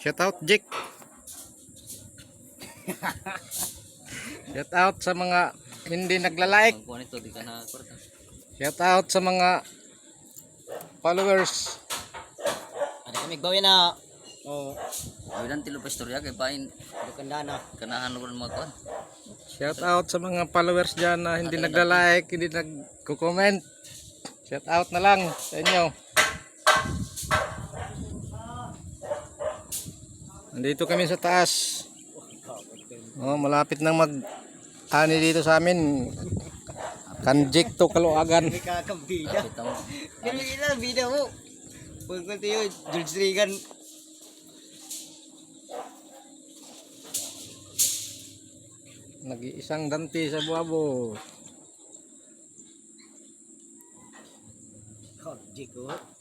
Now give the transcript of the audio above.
Shout out, Jake. Shout out sa mga hindi nagla-like. Shout out sa mga followers. Ada kami gawin na. Oh, Gawin tilo pa istorya kay pain. kandana. Kanahan lugar mga kuan. Shout out sa mga followers dyan na hindi nagla-like, hindi nagko-comment. Shout out na lang sa inyo. Nandito kami sa taas. Oh, malapit nang mag-ani dito sa amin. Kanjik to Kaluagan. May kakabida. Kita mo. Pero ina bida mo. Pagkat yun, George Reagan. Nag-iisang danti sa buwabo. Oh, Jiko.